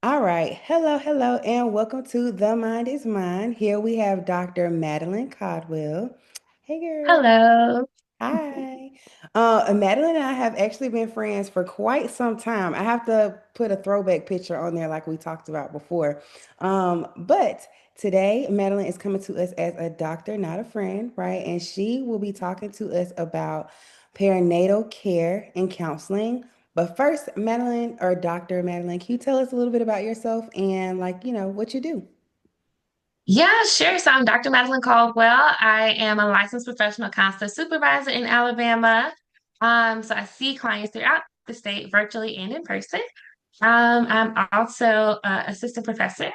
All right. Hello, hello, and welcome to The Mind is Mine. Here we have Dr. Madalyn Caldwell. Hey, girl. Hello. Hi. Madeline and I have actually been friends for quite some time. I have to put a throwback picture on there like we talked about before. But today, Madeline is coming to us as a doctor, not a friend, right? And she will be talking to us about perinatal care and counseling. But first, Madeline or Dr. Madeline, can you tell us a little bit about yourself and what you do? Yeah, sure. So I'm Dr. Madalyn Caldwell. I am a licensed professional counselor supervisor in Alabama. So I see clients throughout the state, virtually and in person. I'm also an assistant professor,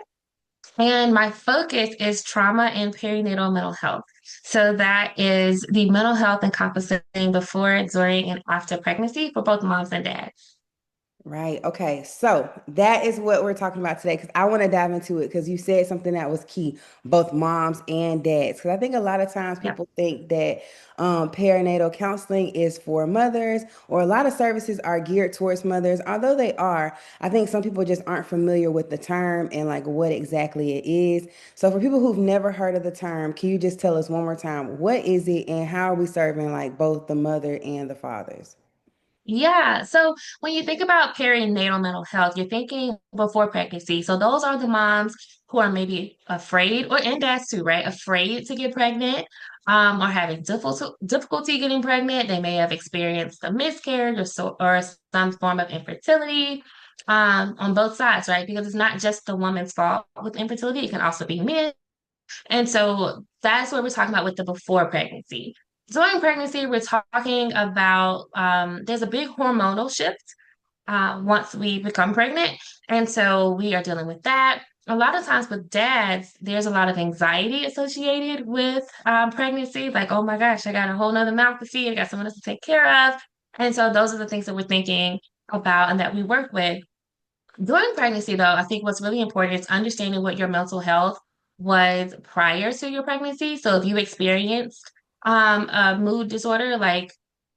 and my focus is trauma and perinatal mental health. So that is the mental health encompassing before, during, and after pregnancy for both moms and dads. Right. Okay. So that is what we're talking about today because I want to dive into it because you said something that was key, both moms and dads. Because I think a lot of times Yep. people think that perinatal counseling is for mothers, or a lot of services are geared towards mothers. Although they are, I think some people just aren't familiar with the term and like what exactly it is. So for people who've never heard of the term, can you just tell us one more time what is it and how are we serving like both the mother and the fathers? Yeah. So when you think about perinatal mental health, you're thinking before pregnancy. So those are the moms who are maybe afraid, or and dads too, right? Afraid to get pregnant, or having difficulty getting pregnant. They may have experienced a miscarriage or some form of infertility, on both sides, right? Because it's not just the woman's fault with infertility, it can also be men. And so that's what we're talking about with the before pregnancy. During pregnancy, we're talking about there's a big hormonal shift once we become pregnant. And so we are dealing with that. A lot of times with dads, there's a lot of anxiety associated with pregnancy. Like, oh my gosh, I got a whole nother mouth to feed, I got someone else to take care of. And so those are the things that we're thinking about and that we work with. During pregnancy, though, I think what's really important is understanding what your mental health was prior to your pregnancy. So if you experienced a mood disorder like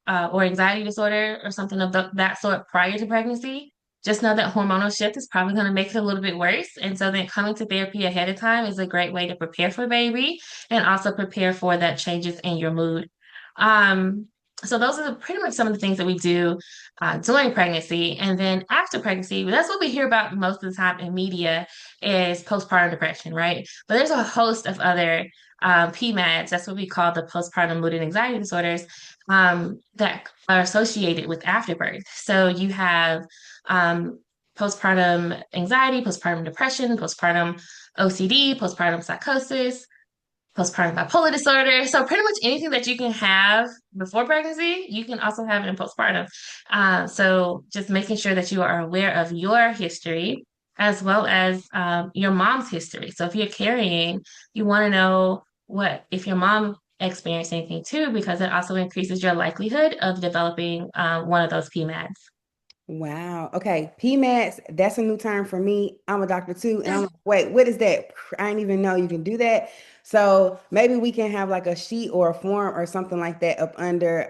or anxiety disorder or something of that sort prior to pregnancy, just know that hormonal shift is probably going to make it a little bit worse. And so then coming to therapy ahead of time is a great way to prepare for baby and also prepare for that changes in your mood. Um, so those are pretty much some of the things that we do during pregnancy. And then after pregnancy, that's what we hear about most of the time in media is postpartum depression, right? But there's a host of other PMADs, that's what we call the postpartum mood and anxiety disorders, that are associated with afterbirth. So you have postpartum anxiety, postpartum depression, postpartum OCD, postpartum psychosis, postpartum bipolar disorder. So pretty much anything that you can have before pregnancy, you can also have it in postpartum. So just making sure that you are aware of your history as well as your mom's history. So if you're carrying, you want to know what if your mom experienced anything too, because it also increases your likelihood of developing one of those PMADs. Wow. Okay. PMATs, that's a new term for me. I'm a doctor too. And I'm like, wait, what is that? I didn't even know you can do that. So maybe we can have like a sheet or a form or something like that up under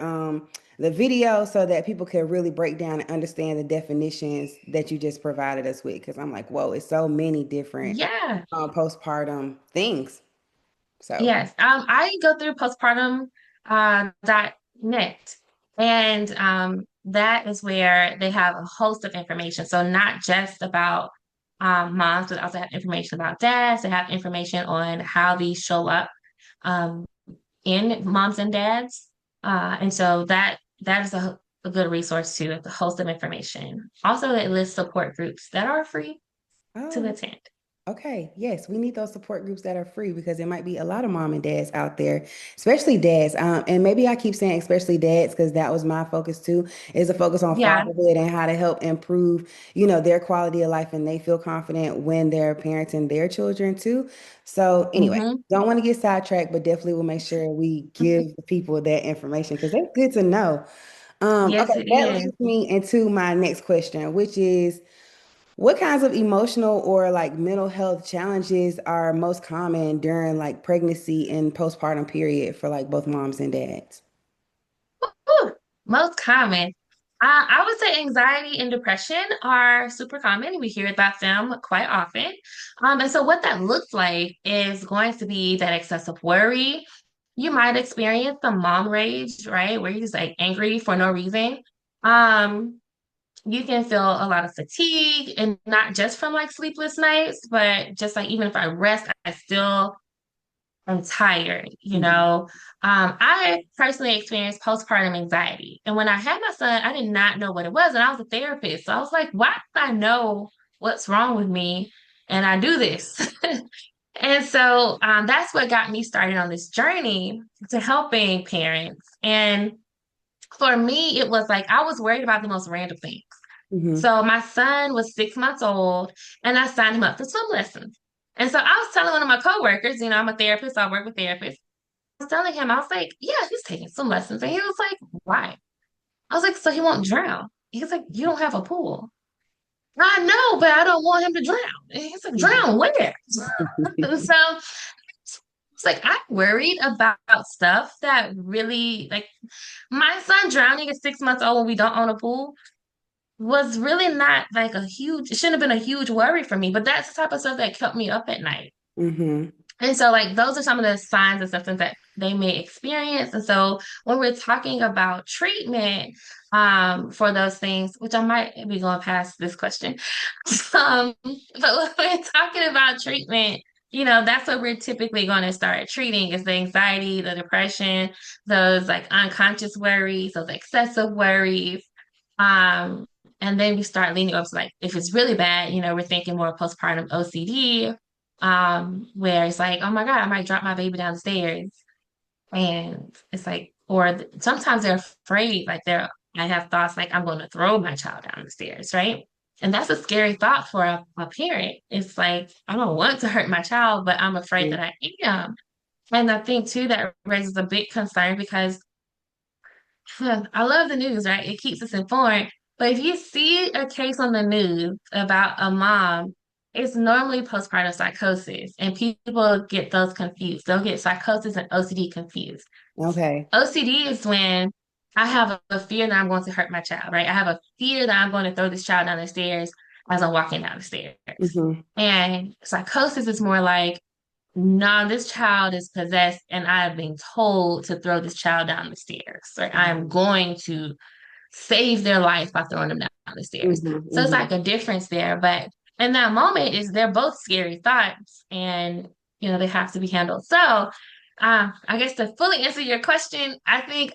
the video so that people can really break down and understand the definitions that you just provided us with. Because I'm like, whoa, it's so many different Yeah. postpartum things. So, Yes, I go through postpartum dot net, and that is where they have a host of information. So not just about moms, but also have information about dads. They have information on how these show up um, in moms and dads, and so that is a good resource too. It's a host of information. Also, it lists support groups that are free to oh, attend. okay, yes, we need those support groups that are free because there might be a lot of mom and dads out there, especially dads. And maybe I keep saying especially dads because that was my focus too, is a focus on Yeah. fatherhood and how to help improve, their quality of life and they feel confident when they're parenting their children too. So anyway, Hmm. don't want to get sidetracked, but definitely will make sure we give the people that information because it's good to know. Okay, Yes, it that is. leads me into my next question, which is what kinds of emotional or like mental health challenges are most common during like pregnancy and postpartum period for like both moms and dads? Whew, most common. I would say anxiety and depression are super common. We hear about them quite often. And so what that looks like is going to be that excessive worry. You might experience some mom rage, right? Where you're just like angry for no reason. Um, you can feel a lot of fatigue and not just from like sleepless nights, but just like even if I rest, I still am tired, you Mhm. know. I personally experienced postpartum anxiety. And when I had my son, I did not know what it was. And I was a therapist. So I was like, why do I know what's wrong with me? And I do this. And so that's what got me started on this journey to helping parents. And for me, it was like I was worried about the most random things. Mhm. So my son was 6 months old, and I signed him up for swim lessons. And so I was telling one of my coworkers, you know, I'm a therapist, so I work with therapists. I was telling him, I was like, yeah, he's taking swim lessons. And he was like, why? I was like, so he won't drown. He was like, you don't have a pool. I know, but I don't want him to drown. And he's like, drown where? And so it's like I'm worried about stuff that really like my son drowning at 6 months old when we don't own a pool was really not like a huge, it shouldn't have been a huge worry for me, but that's the type of stuff that kept me up at night. Mhm. And so, like, those are some of the signs and symptoms that they may experience. And so, when we're talking about treatment for those things, which I might be going past this question, but when we're talking about treatment, you know, that's what we're typically going to start treating is the anxiety, the depression, those like unconscious worries, those excessive worries. Um, and then we start leaning up to like, if it's really bad, you know, we're thinking more postpartum OCD, where it's like, oh my God, I might drop my baby downstairs. And it's like, or sometimes they're afraid, like I have thoughts like I'm going to throw my child down the stairs, right? And that's a scary thought for a parent. It's like, I don't want to hurt my child, but I'm afraid that I am. And I think too that raises a big concern because I love the news, right? It keeps us informed. But if you see a case on the news about a mom, it's normally postpartum psychosis, and people get those confused. They'll get psychosis and OCD confused. Okay. OCD is when I have a fear that I'm going to hurt my child, right? I have a fear that I'm going to throw this child down the stairs as I'm walking down the stairs. Mhm. And psychosis is more like, no, this child is possessed, and I have been told to throw this child down the stairs. Right? I'm going to save their life by throwing them down the stairs. Mhm. So it's Mhm. like a difference there. But in that moment, is they're both scary thoughts, and you know they have to be handled. So, I guess to fully answer your question, I think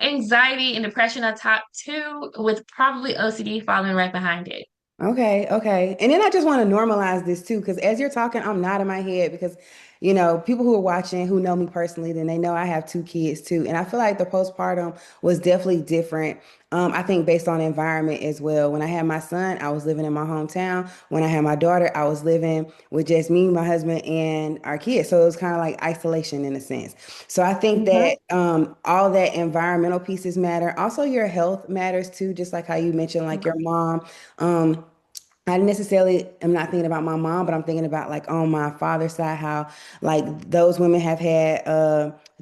anxiety and depression are top two, with probably OCD following right behind it. Okay, okay. And then I just want to normalize this too, because as you're talking, I'm nodding my head because, people who are watching who know me personally, then they know I have two kids too. And I feel like the postpartum was definitely different. I think based on environment as well. When I had my son, I was living in my hometown. When I had my daughter, I was living with just me, my husband, and our kids. So it was kind of like isolation in a sense. So I think Hmm. that all that environmental pieces matter. Also, your health matters too, just like how you mentioned, like your mom. Um, I necessarily am not thinking about my mom, but I'm thinking about like on my father's side, how like those women have had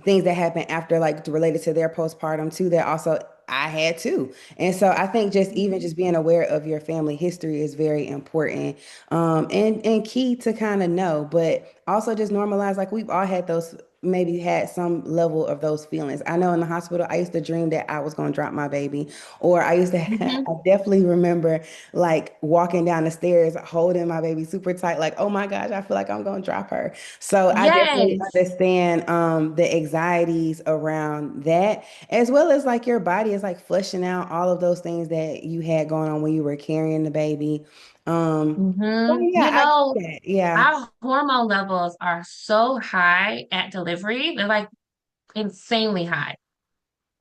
things that happen after like related to their postpartum too, that also I had too. And so I think just even just being aware of your family history is very important and key to kind of know, but also just normalize like we've all had those maybe had some level of those feelings. I know in the hospital, I used to dream that I was going to drop my baby, or I used to have, Hmm. I definitely remember like walking down the stairs, holding my baby super tight, like, oh my gosh, I feel like I'm gonna drop her. So I definitely Yes. understand the anxieties around that, as well as like your body is like flushing out all of those things that you had going on when you were carrying the baby. So yeah, You I get know, that. Yeah. our hormone levels are so high at delivery. They're like insanely high.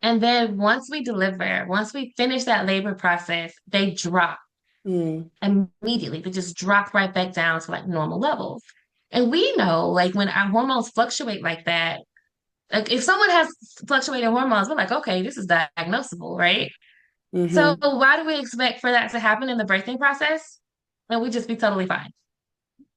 And then once we deliver, once we finish that labor process, they drop Mm, immediately. They just drop right back down to like normal levels. And we know, like, when our hormones fluctuate like that, like, if someone has fluctuating hormones, we're like, okay, this is diagnosable, right? So, mm-hmm, why do we expect for that to happen in the birthing process? And we just be totally fine.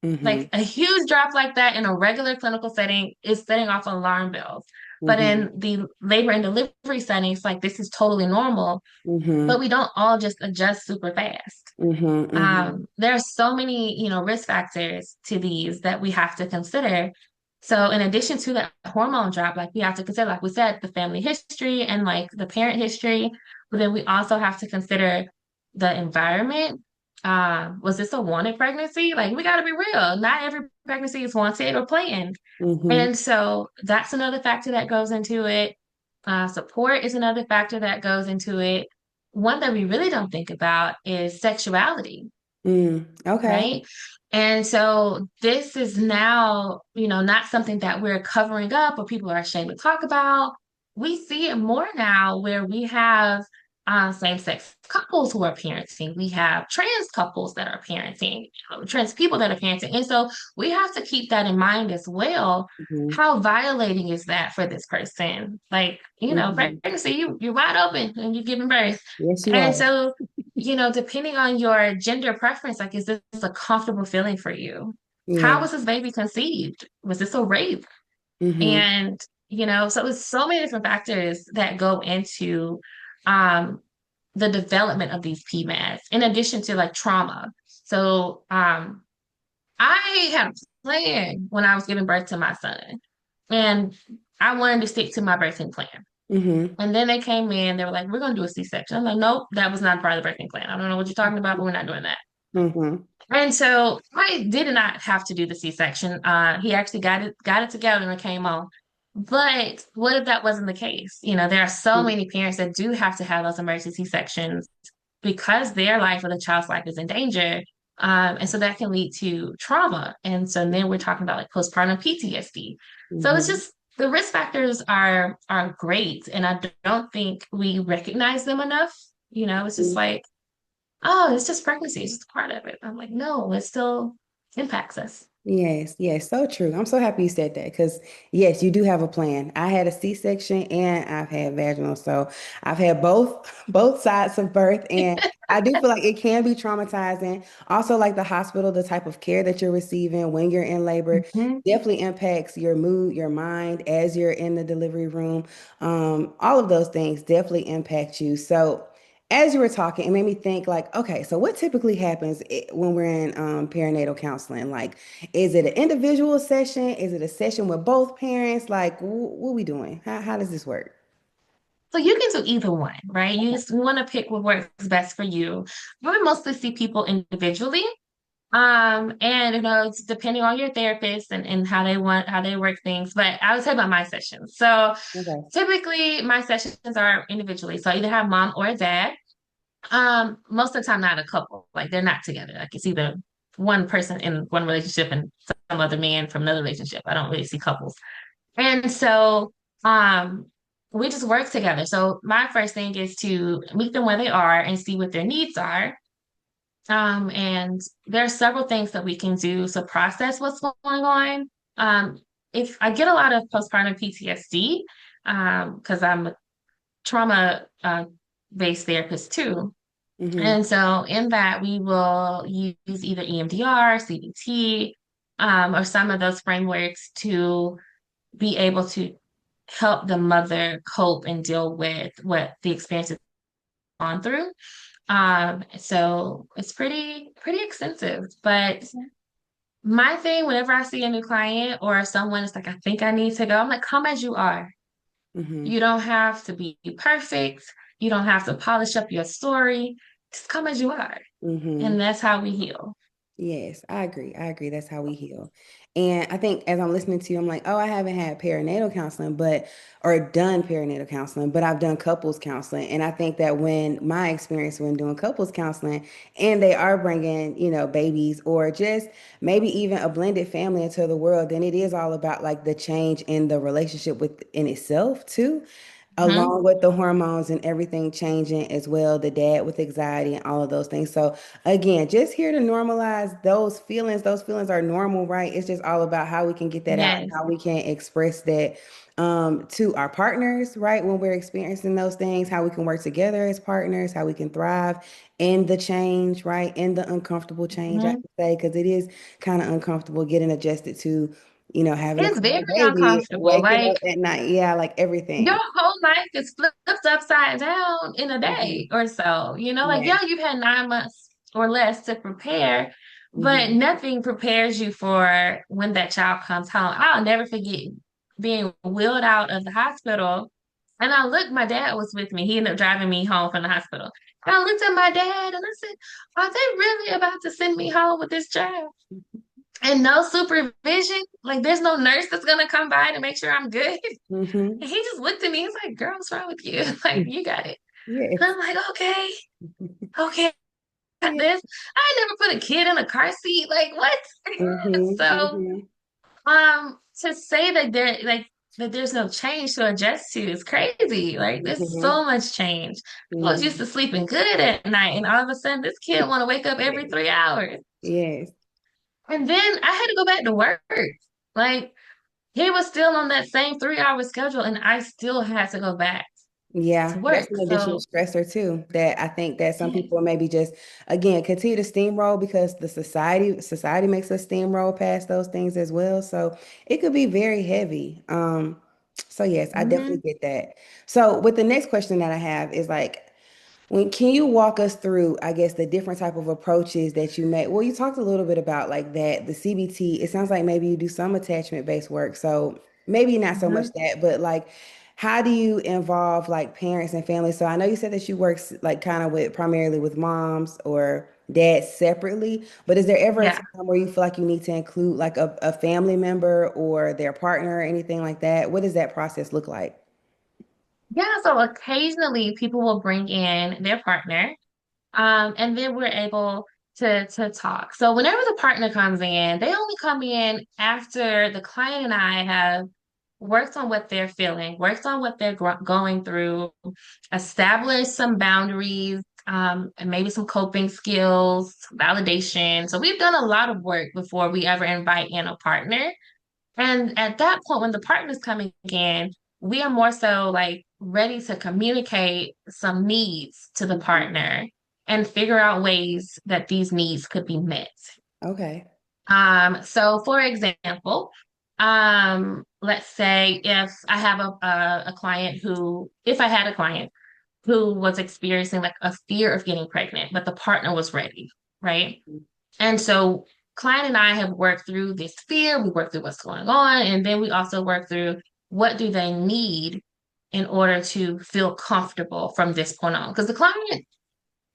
mm-hmm, Like, a huge drop like that in a regular clinical setting is setting off alarm bells. But Mm-hmm. in the labor and delivery settings, like this is totally normal, but Mm-hmm. we don't all just adjust super fast. Mm-hmm. Mm-hmm. There are so many, risk factors to these that we have to consider. So in addition to that hormone drop, like we have to consider, like we said, the family history and like the parent history, but then we also have to consider the environment. Was this a wanted pregnancy? Like we got to be real. Not every pregnancy is wanted or planned. Mm-hmm. And so that's another factor that goes into it. Support is another factor that goes into it. One that we really don't think about is sexuality, Mm. Okay. right? And so this is now, not something that we're covering up or people are ashamed to talk about. We see it more now where we have same-sex couples who are parenting. We have trans couples that are parenting, trans people that are parenting. And so we have to keep that in mind as well. Mm-hmm. How violating is that for this person? Like, Mm-hmm. pregnancy, you're wide open and you're giving birth. Yes, you And are. so depending on your gender preference, like, is this a comfortable feeling for you? Yeah. How was this baby conceived? Was this a rape? Mm-hmm. And, so it's so many different factors that go into um, the development of these PMADs, in addition to like trauma. So I had a plan when I was giving birth to my son, and I wanted to stick to my birthing plan. Mm-hmm. And then they came in, they were like, we're going to do a C-section. I'm like, nope, that was not part of the birthing plan. I don't know what you're talking about, but we're not doing that. Mm-hmm. And so I did not have to do the C-section. He actually got it together and came on. But what if that wasn't the case? There are so many parents that do have to have those emergency sections because their life or the child's life is in danger. And so that can lead to trauma. And so then we're talking about like postpartum PTSD. So it's Mm-hmm. just the risk factors are great. And I don't think we recognize them enough. It's just like, oh, it's just pregnancy. It's just a part of it. I'm like, no, it still impacts us. Yes, yes, so true. I'm so happy you said that because yes, you do have a plan. I had a C-section and I've had vaginal, so I've had both sides of birth, and I do feel like it can be traumatizing. Also, like the hospital, the type of care that you're receiving when you're in labor Mhm. definitely impacts your mood, your mind as you're in the delivery room. All of those things definitely impact you. So as you were talking, it made me think like, okay, so what typically happens when we're in perinatal counseling? Like, is it an individual session? Is it a session with both parents? Like, what are we doing? How does this work? So you can do either one, right? You just want to pick what works best for you. We mostly see people individually. And it's depending on your therapist and how they work things. But I would say about my sessions. So Okay. typically my sessions are individually. So I either have mom or dad. Most of the time not a couple. Like they're not together. Like it's either one person in one relationship and some other man from another relationship. I don't really see couples. And so um we just work together. So my first thing is to meet them where they are and see what their needs are. And there are several things that we can do to process what's going on. Um, if I get a lot of postpartum PTSD, because I'm a trauma based therapist too. Mm-hmm. And so in that we will use either EMDR, CBT, or some of those frameworks to be able to help the mother cope and deal with what the experience is gone through. So it's pretty extensive. But my thing, whenever I see a new client or someone is like, I think I need to go, I'm like, come as you are. Mm-hmm. You don't have to be perfect. You don't have to polish up your story. Just come as you are. Mm-hmm. And that's how we heal. Yes, I agree. I agree. That's how we heal. And I think as I'm listening to you, I'm like, oh, I haven't had perinatal counseling, or done perinatal counseling, but I've done couples counseling. And I think that when my experience when doing couples counseling, and they are bringing, babies or just maybe even a blended family into the world, then it is all about like the change in the relationship within itself too, Hmm. along with the hormones and everything changing as well, the dad with anxiety and all of those things. So again, just here to normalize those feelings. Those feelings are normal, right? It's just all about how we can get that out and Yes. how we can express that to our partners, right? When we're experiencing those things, how we can work together as partners, how we can thrive in the change, right? In the uncomfortable change, I Hmm. would say, because it is kind of uncomfortable getting adjusted to having to It's call very the baby, uncomfortable. waking up Like at night. Yeah, like your everything. whole life is flipped upside down in a Hmm. day or so. Like, Yeah. yeah, you've had 9 months or less to prepare, but Hmm. nothing prepares you for when that child comes home. I'll never forget being wheeled out of the hospital. And I looked, my dad was with me. He ended up driving me home from the hospital. And I looked at my dad and I said, are they really about to send me home with this child? And no supervision? Like, there's no nurse that's gonna come by to make sure I'm good. Hmm. And he just looked at me. He's like, "Girl, what's wrong with you? Like, you got it." And Yes. I'm like, "Okay, okay, got Yeah. this." I never put a kid in a car seat. Like, what? Hmm. So, Hmm. to say that there's no change to adjust to is crazy. Like, there's Hmm. so much change. I was used Hmm. to sleeping good at night, and all of a sudden, this kid want to wake up every Yes. 3 hours. Yes. And then I had to go back to work. Like, he was still on that same 3 hour schedule, and I still had to go back to Yeah, that's work. an additional So, stressor too. That I think that some yeah. people maybe just again continue to steamroll because the society makes us steamroll past those things as well. So it could be very heavy. So yes, I definitely Hmm. get that. So with the next question that I have is like can you walk us through, I guess, the different type of approaches that you make? Well, you talked a little bit about like that, the CBT. It sounds like maybe you do some attachment-based work. So maybe not so much Hmm. that, but like how do you involve like parents and families? So I know you said that you work like kind of with primarily with moms or dads separately, but is there ever a Yeah. time where you feel like you need to include like a family member or their partner or anything like that? What does that process look like? Yeah. So occasionally people will bring in their partner, and then we're able to talk. So whenever the partner comes in, they only come in after the client and I have worked on what they're feeling, worked on what they're going through, established some boundaries, and maybe some coping skills, validation. So we've done a lot of work before we ever invite in a partner. And at that point, when the partner's coming in, we are more so like ready to communicate some needs to the Mhm. partner and figure out ways that these needs could be met. Okay. So for example, let's say if I had a client who was experiencing like a fear of getting pregnant, but the partner was ready, right? And so client and I have worked through this fear, we worked through what's going on, and then we also work through what do they need in order to feel comfortable from this point on. Because the client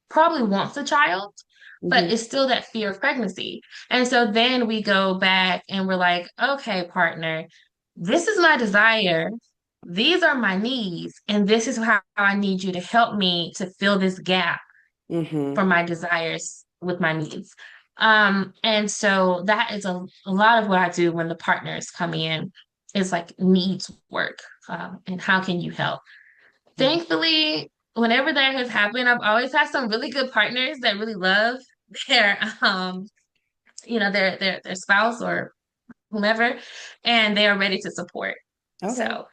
probably wants a child, but Hmm. it's still that fear of pregnancy. And so then we go back and we're like, okay, partner, this is my desire. These are my needs, and this is how I need you to help me to fill this gap for Hmm. my desires with my needs. And so that is a lot of what I do when the partners come in is like needs work. And how can you help? Thankfully, whenever that has happened, I've always had some really good partners that really love their their spouse or whomever, and they are ready to support. Okay. So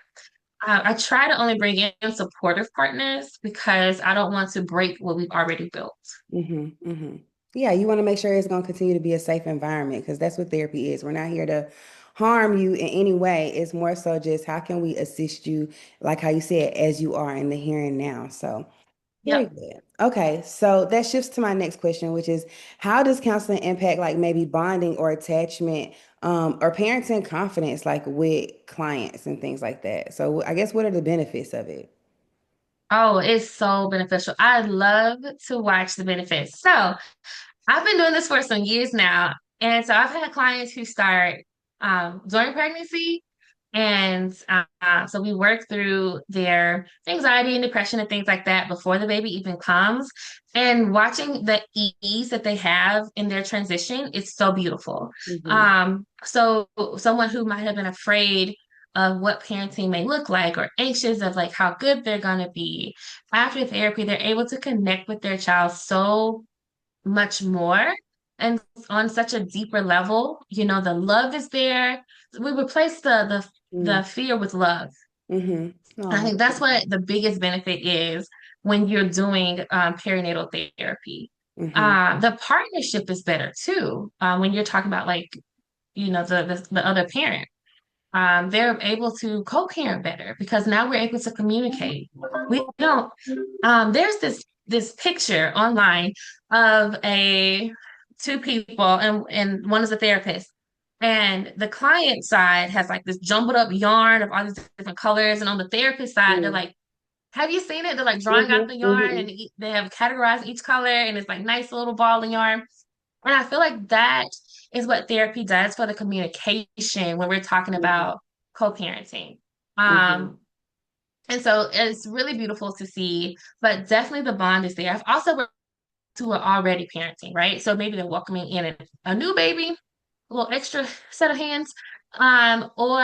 I try to only bring in supportive partners because I don't want to break what we've already built. Hmm. Hmm. Yeah, you want to make sure it's going to continue to be a safe environment because that's what therapy is. We're not here to harm you in any way. It's more so just how can we assist you, like how you said, as you are in the here and now. So very Yep. good. Okay, so that shifts to my next question, which is how does counseling impact like maybe bonding or attachment, or parenting confidence like with clients and things like that? So I guess what are the benefits of it? Oh, it's so beneficial. I love to watch the benefits. So I've been doing this for some years now. And so I've had clients who start during pregnancy. And so we work through their anxiety and depression and things like that before the baby even comes. And watching the ease that they have in their transition is so beautiful. Hmm. So someone who might have been afraid of what parenting may look like or anxious of like how good they're going to be after therapy, they're able to connect with their child so much more and on such a deeper level. The love is there. We replace the fear with love. Hmm. I Oh, think that's what the biggest benefit is when you're doing perinatal therapy. hmm. The partnership is better too when you're talking about like the other parent. They're able to co-parent better because now we're able to communicate. We don't. There's this picture online of a two people, and one is a therapist, and the client side has like this jumbled up yarn of all these different colors, and on the therapist side, they're Mm-hmm. like, have you seen it? They're like drawing out the yarn, Mm-hmm. and they have categorized each color, and it's like nice little ball of yarn. And I feel like that is what therapy does for the communication when we're talking about co-parenting. Mm-hmm. Um, and so it's really beautiful to see, but definitely the bond is there. I've also worked who are already parenting, right? So maybe they're welcoming in a new baby, a little extra set of hands, or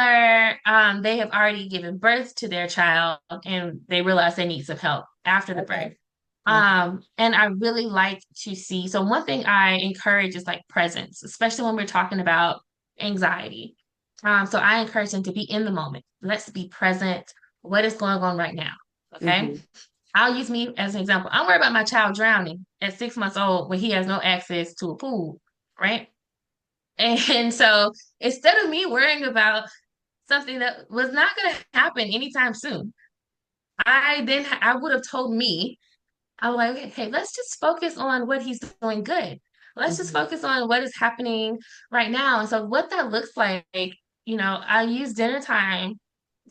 they have already given birth to their child and they realize they need some help after the birth. Okay. Okay. And I really like to see. So one thing I encourage is like presence, especially when we're talking about anxiety. So I encourage them to be in the moment. Let's be present. What is going on right now? Okay. Mm-hmm. I'll use me as an example. I'm worried about my child drowning at 6 months old when he has no access to a pool, right? And so instead of me worrying about something that was not going to happen anytime soon, I would have told me, I was like, okay, hey, let's just focus on what he's doing good. Let's just Mm-hmm. focus on what is happening right now. And so what that looks like, I use dinner time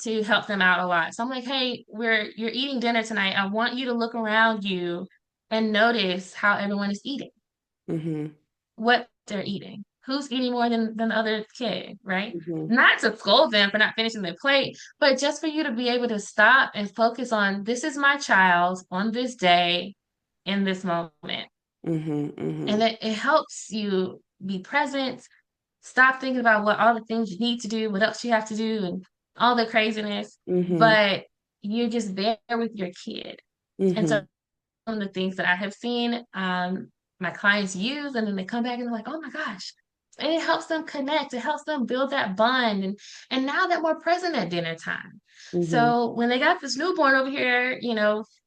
to help them out a lot. So I'm like, hey, you're eating dinner tonight. I want you to look around you and notice how everyone is eating, Mm-hmm. what they're eating, who's eating more than the other kid, right? Mm-hmm. Not to scold them for not finishing their plate, but just for you to be able to stop and focus on this is my child on this day in this moment. Mm-hmm. And Mm-hmm. it helps you be present, stop thinking about what all the things you need to do, what else you have to do, and all the craziness, Mm-hmm. but you're just there with your kid. And so Mm-hmm. one of the things that I have seen my clients use, and then they come back and they're like, oh my gosh. And it helps them connect, it helps them build that bond. And now they're more present at dinner time. Mm-hmm. So when they got this newborn over here,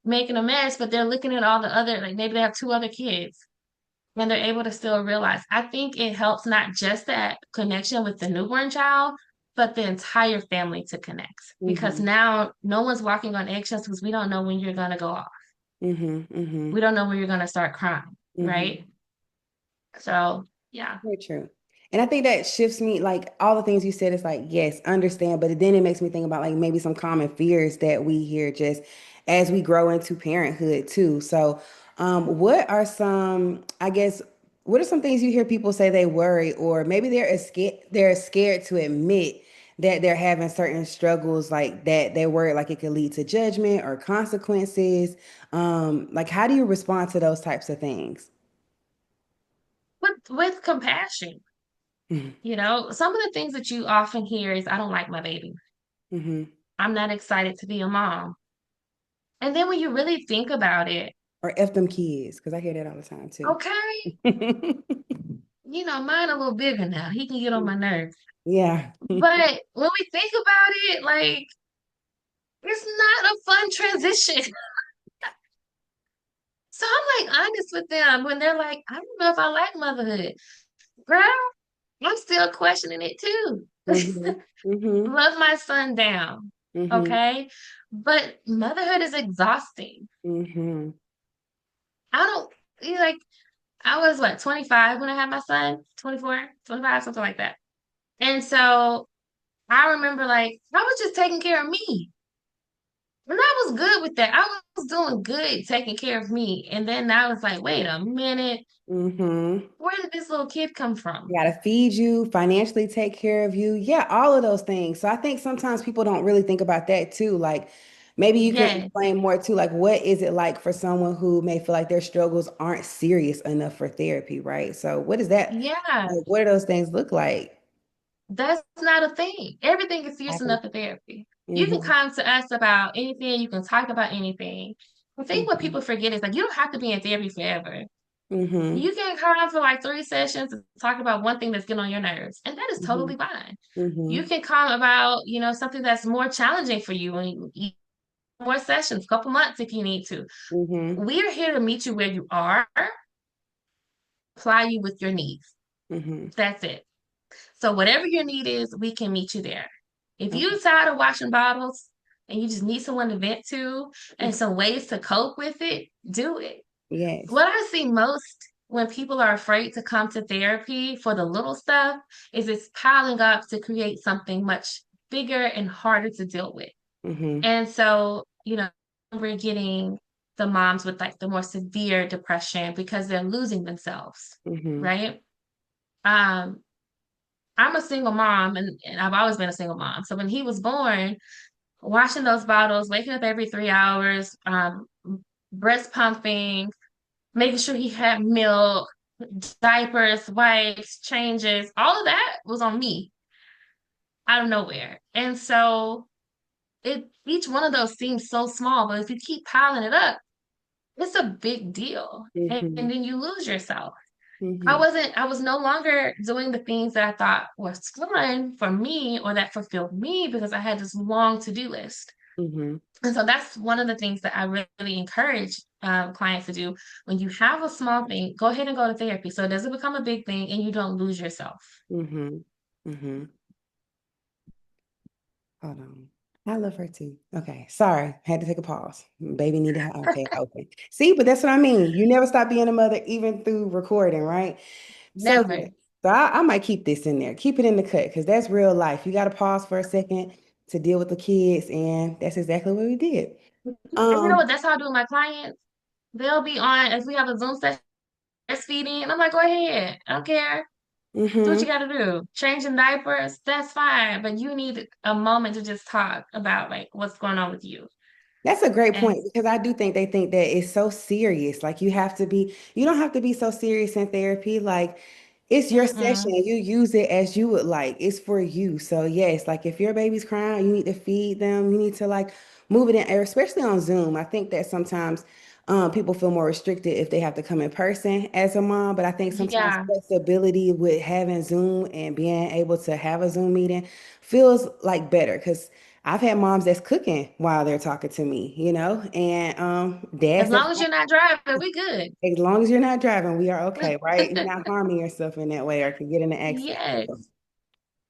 making a mess, but they're looking at all the other, like maybe they have two other kids and they're able to still realize. I think it helps not just that connection with the newborn child, but the entire family to connect because Mm-hmm. now no one's walking on eggshells because we don't know when you're going to go off. Mm-hmm. Mm-hmm. We don't know when you're going to start crying, Mm-hmm. right? So, yeah. Very true. And I think that shifts me, like all the things you said, it's like, yes, understand, but then it makes me think about like maybe some common fears that we hear just as we grow into parenthood too. So, what are some, I guess, what are some things you hear people say they worry, or maybe they're scared to admit that they're having certain struggles like that they worry like it could lead to judgment or consequences. Like how do you respond to those types of things? With compassion, some of the things that you often hear is, I don't like my baby. Mm-hmm. I'm not excited to be a mom. And then when you really think about it, Or F them kids, because I hear that all the time too. okay, mine a little bigger now. He can get on my nerves. Yeah. But when we think about it, like, it's not a fun transition. So I'm like honest with them when they're like, I don't know if I like motherhood. Girl, I'm still questioning it too. Hmm. Hmm. Love my son down. Hmm. Okay. But motherhood is exhausting. Hmm. I don't like I was what 25 when I had my son, 24, 25, something like that. And so I remember like I was just taking care of me. And I was good with that. I was doing good taking care of me. And then I was like, wait a minute, Hmm. where did this little kid come from? Gotta feed you, financially take care of you. Yeah, all of those things. So I think sometimes people don't really think about that too. Like maybe you can Yes. explain more too, like what is it like for someone who may feel like their struggles aren't serious enough for therapy, right? So what is that? Yeah. Like, what do those things look like? That's not a thing. Everything is serious Exactly. enough for therapy. You can Hmm. come to us about anything, you can talk about anything. I think what Hmm. people forget is like you don't have to be in therapy forever. Hmm. You can come for like 3 sessions and talk about one thing that's getting on your nerves, and that is Hmm. totally fine. You Hmm. can come about, something that's more challenging for you and more sessions, couple months if you need to. Hmm. We are here to meet you where you are, apply you with your needs. Hmm. That's it. So whatever your need is, we can meet you there. If you're tired of washing bottles and you just need someone to vent to and some ways to cope with it, do it. Yes. What I see most when people are afraid to come to therapy for the little stuff is it's piling up to create something much bigger and harder to deal with. Mm-hmm. And so, we're getting the moms with like the more severe depression because they're losing themselves, Mm-hmm. right? Um, I'm a single mom and I've always been a single mom. So when he was born, washing those bottles, waking up every 3 hours, breast pumping, making sure he had milk, diapers, wipes, changes, all of that was on me out of nowhere. And so each one of those seems so small, but if you keep piling it up, it's a big deal. And Mm-hmm. then you lose yourself. Mm-hmm. I was no longer doing the things that I thought was fun for me or that fulfilled me because I had this long to-do list. Mm-hmm. And so that's one of the things that I really encourage clients to do. When you have a small thing, go ahead and go to therapy so it doesn't become a big thing and you don't lose yourself. Mm-hmm. Mm-hmm. Hold on. I love her too. Okay, sorry, had to take a pause. Baby needed her okay open. See, but that's what I mean. You never stop being a mother, even through recording, right? So yeah, Never. so I might keep this in there. Keep it in the cut because that's real life. You got to pause for a second to deal with the kids, and that's exactly what we did. And you know Um, what? That's how I do with my clients. They'll be on, if we have a Zoom session, breastfeeding, and I'm like, go ahead. I don't care. Do what you mhm. got to do. Changing diapers, that's fine. But you need a moment to just talk about like what's going on with you. That's a great And point because I do think they think that it's so serious. Like you don't have to be so serious in therapy. Like it's your session. mm-mm, You use it as you would like. It's for you. So yes, like if your baby's crying, you need to feed them. You need to like move it in, especially on Zoom. I think that sometimes people feel more restricted if they have to come in person as a mom. But I think sometimes yeah. flexibility with having Zoom and being able to have a Zoom meeting feels like better because I've had moms that's cooking while they're talking to me, and As dads that's long as you're not driving, we good. as long as you're not driving, we are okay, right? You're not harming yourself in that way or can get in an accident. So, Yes.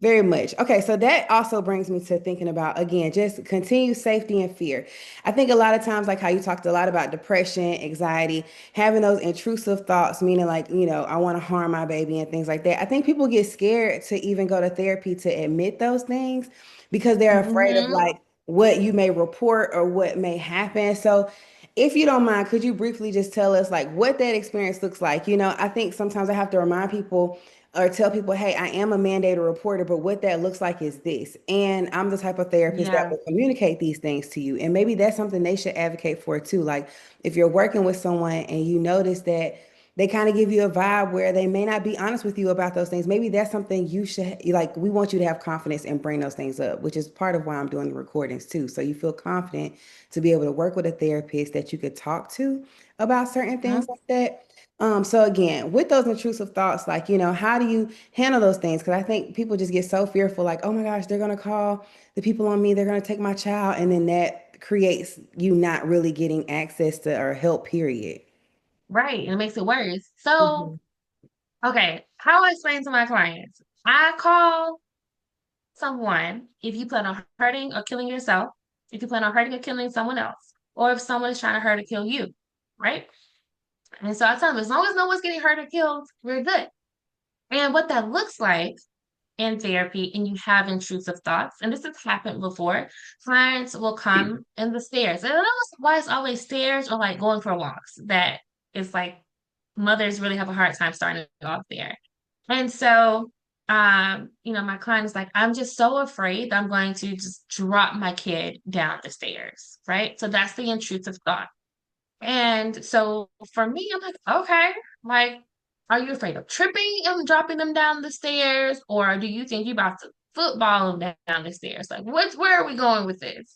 very much. Okay, so that also brings me to thinking about again, just continued safety and fear. I think a lot of times, like how you talked a lot about depression, anxiety, having those intrusive thoughts, meaning like, I want to harm my baby and things like that. I think people get scared to even go to therapy to admit those things because they're afraid of Hmm. like what you may report or what may happen. So if you don't mind, could you briefly just tell us like what that experience looks like? I think sometimes I have to remind people or tell people, hey, I am a mandated reporter, but what that looks like is this. And I'm the type of therapist that Yeah. will communicate these things to you. And maybe that's something they should advocate for too. Like if you're working with someone and you notice that they kind of give you a vibe where they may not be honest with you about those things, maybe that's something you should like. We want you to have confidence and bring those things up, which is part of why I'm doing the recordings too. So you feel confident to be able to work with a therapist that you could talk to about certain things Mhm. like that. So again, with those intrusive thoughts, like, how do you handle those things? Because I think people just get so fearful, like, oh my gosh, they're gonna call the people on me, they're gonna take my child, and then that creates you not really getting access to or help, period. Right. And it makes it worse. So, Mhm. okay, how I explain to my clients, I call someone if you plan on hurting or killing yourself, if you plan on hurting or killing someone else, or if someone is trying to hurt or kill you, right? And so I tell them, as long as no one's getting hurt or killed, we're good. And what that looks like in therapy, and you have intrusive thoughts, and this has happened before, clients will come in the stairs. And I don't know why it's always stairs or like going for walks that is like mothers really have a hard time starting off there. And so, my client is like, I'm just so afraid that I'm going to just drop my kid down the stairs, right? So that's the intrusive thought. And so for me, I'm like, okay, like, are you afraid of tripping and dropping them down the stairs? Or do you think you're about to football them down the stairs? Like, where are we going with this?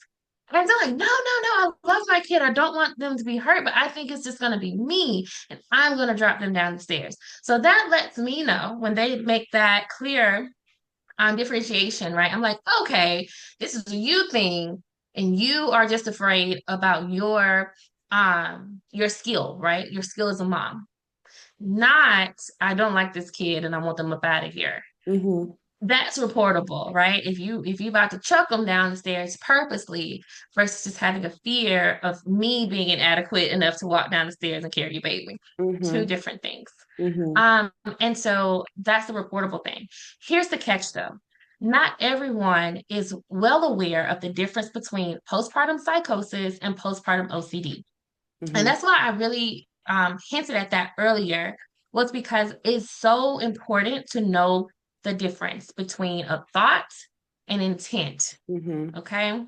And they're like, no, no, no, I love my kid. I don't want them to be hurt, but I think it's just going to be me and I'm going to drop them down the stairs. So that lets me know when they make that clear differentiation, right? I'm like, okay, this is a you thing, and you are just afraid about your skill, right? Your skill as a mom. Not, I don't like this kid and I want them up out of here. Mm-hmm. that's reportable, right? If you about to chuck them down the stairs purposely versus just having a fear of me being inadequate enough to walk down the stairs and carry your baby. Two Mm-hmm. different things. Mm-hmm. Um, and so that's the reportable thing. Here's the catch though. Not everyone is well aware of the difference between postpartum psychosis and postpartum OCD. And Mm-hmm. that's why I really hinted at that earlier, was because it's so important to know the difference between a thought and intent. Mm-hmm. Okay.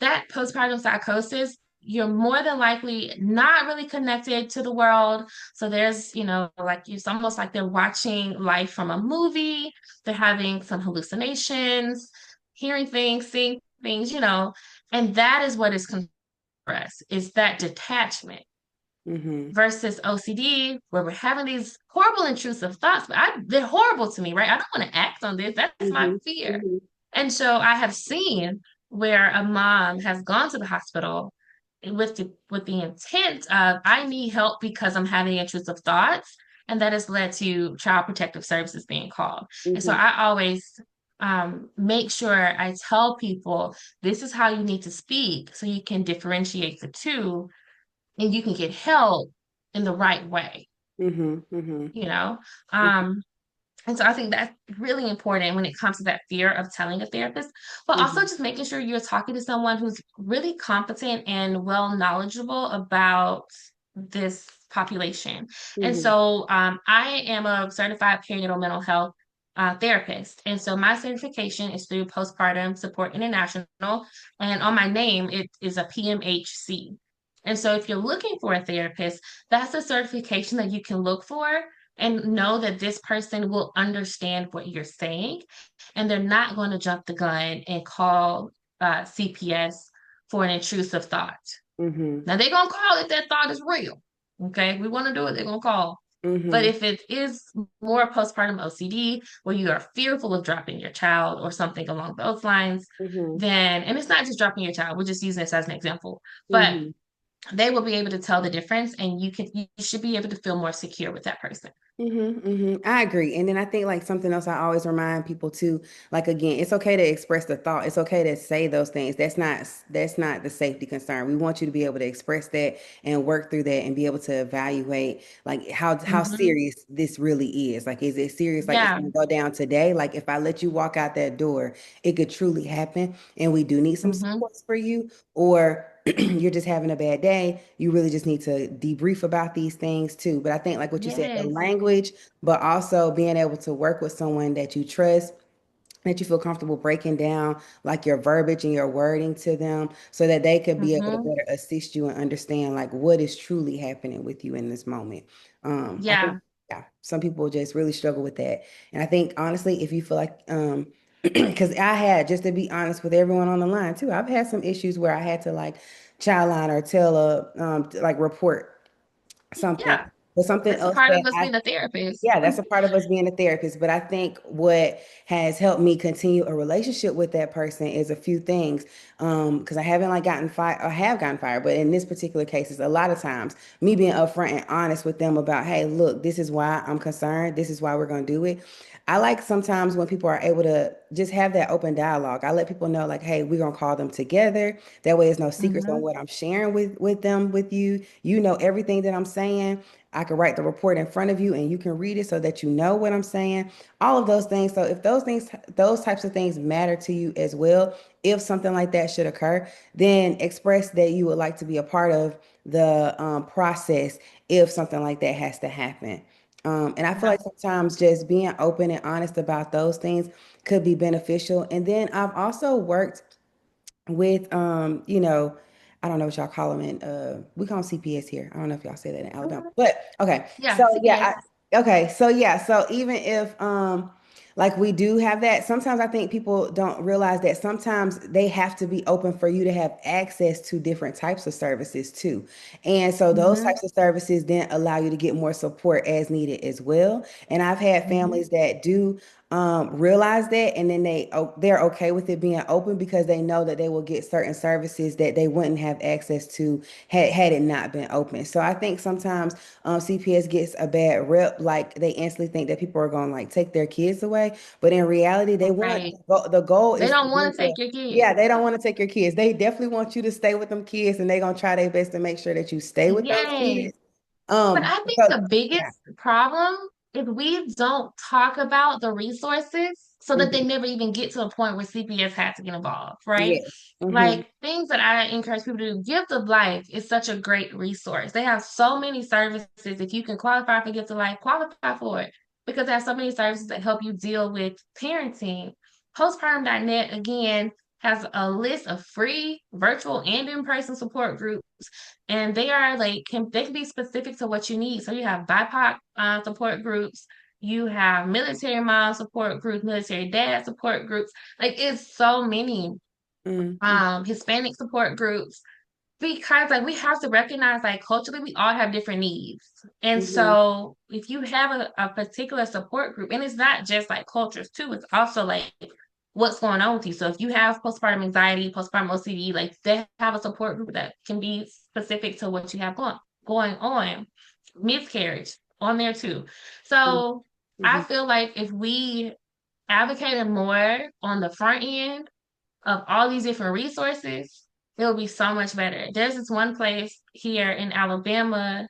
That postpartum psychosis, you're more than likely not really connected to the world. So there's, like it's almost like they're watching life from a movie. They're having some hallucinations, hearing things, seeing things, and that is what is compressed, is that detachment Mm-hmm. versus OCD, where we're having these horrible intrusive thoughts, but they're horrible to me, right? I don't want to act on this. That's my Mm-hmm. fear. Mm-hmm. And so I have seen where a mom has gone to the hospital with the intent of I need help because I'm having intrusive thoughts, and that has led to Child Protective Services being called. And so Mm-hmm. I always make sure I tell people this is how you need to speak so you can differentiate the two and you can get help in the right way, Mm-hmm. Mm-hmm. you know? Um, and so I think that's really important when it comes to that fear of telling a therapist, but also Mm-hmm. just making sure you're talking to someone who's really competent and well knowledgeable about this population. And Mm-hmm. so I am a certified perinatal mental health therapist. And so my certification is through Postpartum Support International. And on my name, it is a PMHC. And so if you're looking for a therapist, that's a certification that you can look for and know that this person will understand what you're saying and they're not going to jump the gun and call CPS for an intrusive thought. Mm-hmm. Now they're going to call if that thought is real. Okay, we want to do it, they're going to call. But Mm-hmm. if it is more postpartum OCD, where you are fearful of dropping your child or something along those lines, Mm-hmm. then, and it's not just dropping your child, we're just using this as an example, but Mm-hmm. they will be able to tell the difference and you should be able to feel more secure with that person. I agree. And then I think like something else I always remind people too, like again, it's okay to express the thought. It's okay to say those things. That's not the safety concern. We want you to be able to express that and work through that and be able to evaluate like how Hmm. serious this really is. Like, is it serious? Like it's Yeah. gonna go down today? Like if I let you walk out that door, it could truly happen. And we do need some Hmm. supports for you, or you're just having a bad day. You really just need to debrief about these things too. But I think, like what you said, the Yes. language, but also being able to work with someone that you trust, that you feel comfortable breaking down like your verbiage and your wording to them so that they could be able to Hmm. better assist you and understand like what is truly happening with you in this moment. I think, Yeah. yeah, some people just really struggle with that. And I think honestly, if you feel like, because I had, just to be honest with everyone on the line too, I've had some issues where I had to like child line or tell like report something, Yeah. but something That's a else part that of us I being a therapist. yeah, that's a part of us being a therapist. But I think what has helped me continue a relationship with that person is a few things. Because I haven't like gotten fired, or have gotten fired, but in this particular case, it's a lot of times me being upfront and honest with them about, hey, look, this is why I'm concerned. This is why we're going to do it. I like sometimes when people are able to just have that open dialogue. I let people know, like, hey, we're gonna call them together. That way, there's no secrets on Hmm. what I'm sharing with them, with you. You know everything that I'm saying. I can write the report in front of you and you can read it so that you know what I'm saying. All of those things. So if those things, those types of things matter to you as well, if something like that should occur, then express that you would like to be a part of the process if something like that has to happen. And I feel Yeah. like sometimes just being open and honest about those things could be beneficial. And then I've also worked with I don't know what y'all call them in we call them CPS here. I don't know if y'all say that in Alabama. Mhm. But okay. Yeah. So CPS. so even if like we do have that, sometimes I think people don't realize that sometimes they have to be open for you to have access to different types of services too. And so those Hmm. types of services then allow you to get more support as needed as well. And I've had Hmm. families that do realize that, and then they're okay with it being open because they know that they will get certain services that they wouldn't have access to had it not been open. So I think sometimes CPS gets a bad rep, like they instantly think that people are going to like take their kids away, but in reality, they want Right. the goal They is for don't them want to to. take your Yeah, kids. they don't want to take your kids. They definitely want you to stay with them kids, and they're gonna try their best to make sure that you stay with those Yes. kids. But I think Because the yeah. biggest problem is we don't talk about the resources so that they Mhm. never even get to the point where CPS had to get involved, right? Yes. Mm-hmm. Like things that I encourage people to do. Gift of Life is such a great resource. They have so many services. If you can qualify for Gift of Life, qualify for it because they have so many services that help you deal with parenting. Postpartum.net again has a list of free virtual and in-person support groups, and they are like they can be specific to what you need. So you have BIPOC support groups, you have military mom support groups, military dad support groups. Like it's so many Mm-hmm. Hispanic support groups, because like we have to recognize like culturally we all have different needs. And Mm-hmm. so if you have a particular support group, and it's not just like cultures too, it's also like what's going on with you. So if you have postpartum anxiety, postpartum OCD, like they have a support group that can be specific to what you have going on. Miscarriage on there too. So Mm-hmm. I feel like if we advocated more on the front end of all these different resources, it'll be so much better. There's this one place here in Alabama.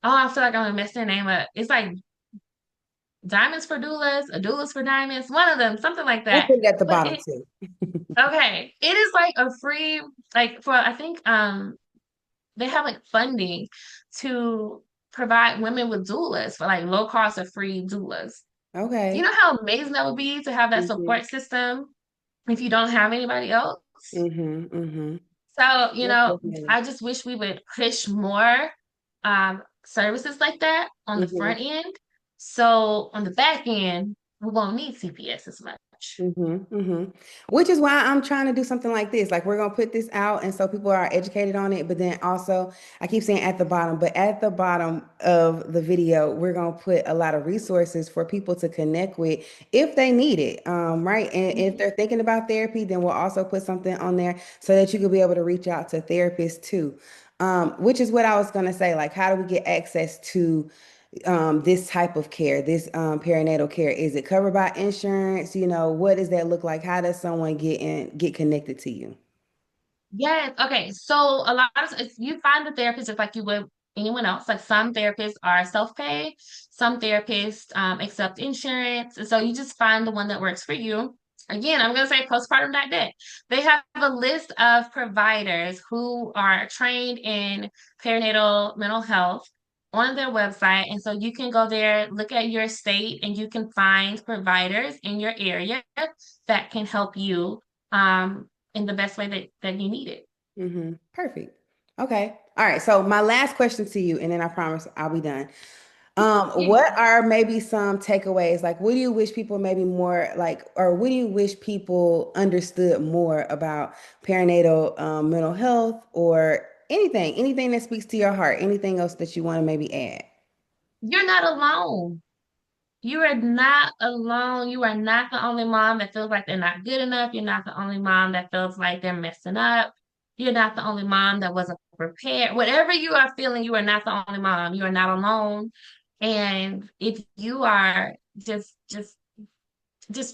Oh, I feel like I'm gonna mess their name up. It's like Diamonds for Doulas, or Doulas for Diamonds, one of them, something like We'll that. put it at the But bottom it too. okay, it is like a free, like for I think they have like funding to provide women with doulas for like low cost or free doulas. Do you Okay. know how amazing that would be to have that Mm-hmm. support system if you don't have anybody else? Mm-hmm. Mm-hmm. So, Yes, definitely. I just wish we would push more services like that on the Mm-hmm. front end. So on the back end, we won't need CPS as much. Mm-hmm. Mm-hmm. Which is why I'm trying to do something like this. Like we're gonna put this out, and so people are educated on it. But then also, I keep saying at the bottom, but at the bottom of the video, we're gonna put a lot of resources for people to connect with if they need it. Right. And if they're thinking about therapy, then we'll also put something on there so that you could be able to reach out to therapists too. Which is what I was gonna say. Like, how do we get access to this type of care, this perinatal care? Is it covered by insurance? What does that look like? How does someone get connected to you? Yes. Okay. So a lot of if you find the therapist just like you would anyone else. Like some therapists are self-pay, some therapists accept insurance. And so you just find the one that works for you. Again, I'm gonna say postpartum.net. They have a list of providers who are trained in perinatal mental health on their website. And so you can go there, look at your state, and you can find providers in your area that can help you. In the best way that you need it. Perfect. Okay. All right. So my last question to you, and then I promise I'll be done. What are maybe some takeaways? Like, what do you wish people maybe more like, or what do you wish people understood more about perinatal mental health, or anything that speaks to your heart, anything else that you want to maybe add? You're not alone. You are not alone. You are not the only mom that feels like they're not good enough. You're not the only mom that feels like they're messing up. You're not the only mom that wasn't prepared. Whatever you are feeling, you are not the only mom. You are not alone. And if you are just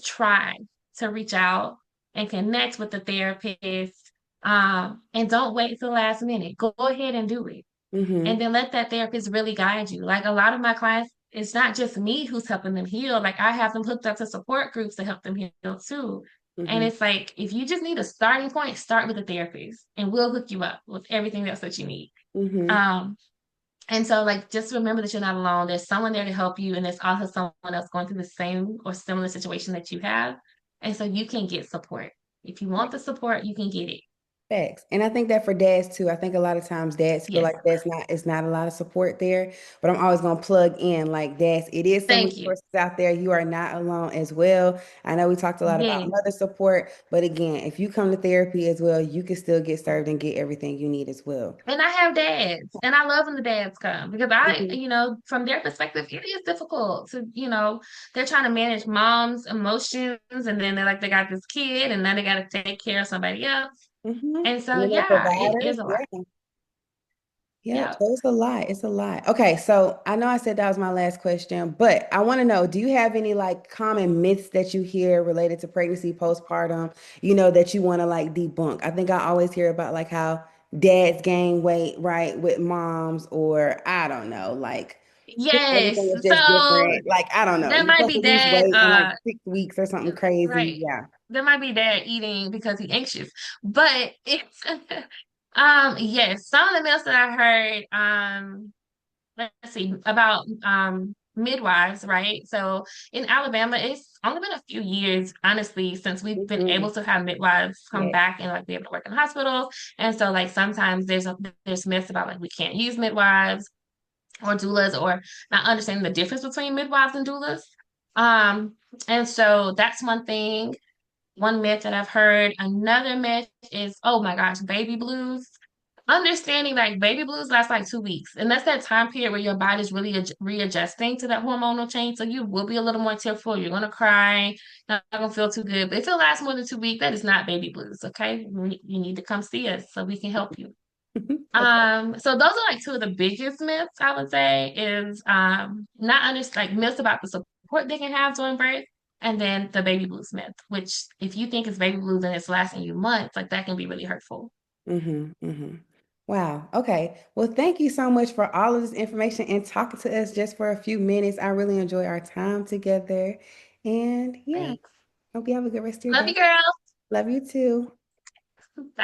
try to reach out and connect with the therapist. And don't wait till the last minute. Go ahead and do it. And Mm-hmm. then let that therapist really guide you. Like a lot of my clients, it's not just me who's helping them heal. Like I have them hooked up to support groups to help them heal too. And Mm-hmm. it's like if you just need a starting point, start with a therapist and we'll hook you up with everything else that you need. Mm-hmm. Um, and so like just remember that you're not alone. There's someone there to help you, and there's also someone else going through the same or similar situation that you have. And so you can get support. If you want the support, you can get it. Facts. And I think that for dads too, I think a lot of times dads feel Yes. like that's not it's not a lot of support there. But I'm always gonna plug in like dads, it is some Thank you. resources out there. You are not alone as well. I know we talked a lot about Yes. mother support, but again, if you come to therapy as well, you can still get served and get everything you need as well. And I have dads, and I love when the dads come because I, Mhm. from their perspective, it is difficult to, they're trying to manage mom's emotions, and then they got this kid, and then they got to take care of somebody else. Mhm. And so, And then they're yeah, it providers. is a lot. Yeah. Yep, Yeah. so it's a lot. It's a lot. Okay, so I know I said that was my last question, but I want to know, do you have any like common myths that you hear related to pregnancy, postpartum, that you want to like debunk? I think I always hear about like how dads gain weight, right, with moms, or I don't know, like Yes. everything is just So different. Like, I don't know. there You're might supposed be to lose dad, weight in like 6 weeks or something crazy. right. Yeah. There might be dad eating because he's anxious, but it's, yes, some of the myths that I heard, let's see about midwives, right? So in Alabama, it's only been a few years, honestly, since we've been able Mhm. to have midwives come Yeah. back and like be able to work in hospitals. And so like sometimes there's myths about like we can't use midwives or doulas or not understanding the difference between midwives and doulas. Um, and so that's one thing. One myth that I've heard. Another myth is, oh my gosh, baby blues. Understanding like baby blues last like 2 weeks, and that's that time period where your body's really readjusting to that hormonal change. So you will be a little more tearful. You're gonna cry, not gonna feel too good. But if it lasts more than 2 weeks, that is not baby blues. Okay, you need to come see us so we can help you. Okay. So those are like two of the biggest myths I would say is not under like myths about the support they can have during birth, and then the baby blues myth, which if you think it's baby blues and it's lasting you months, like that can be really hurtful. Mm-hmm. Wow. Okay. Well, thank you so much for all of this information and talking to us just for a few minutes. I really enjoy our time together. And yeah, Thanks. hope you have a good rest of your Love day. you, girl. Love you too. Bye.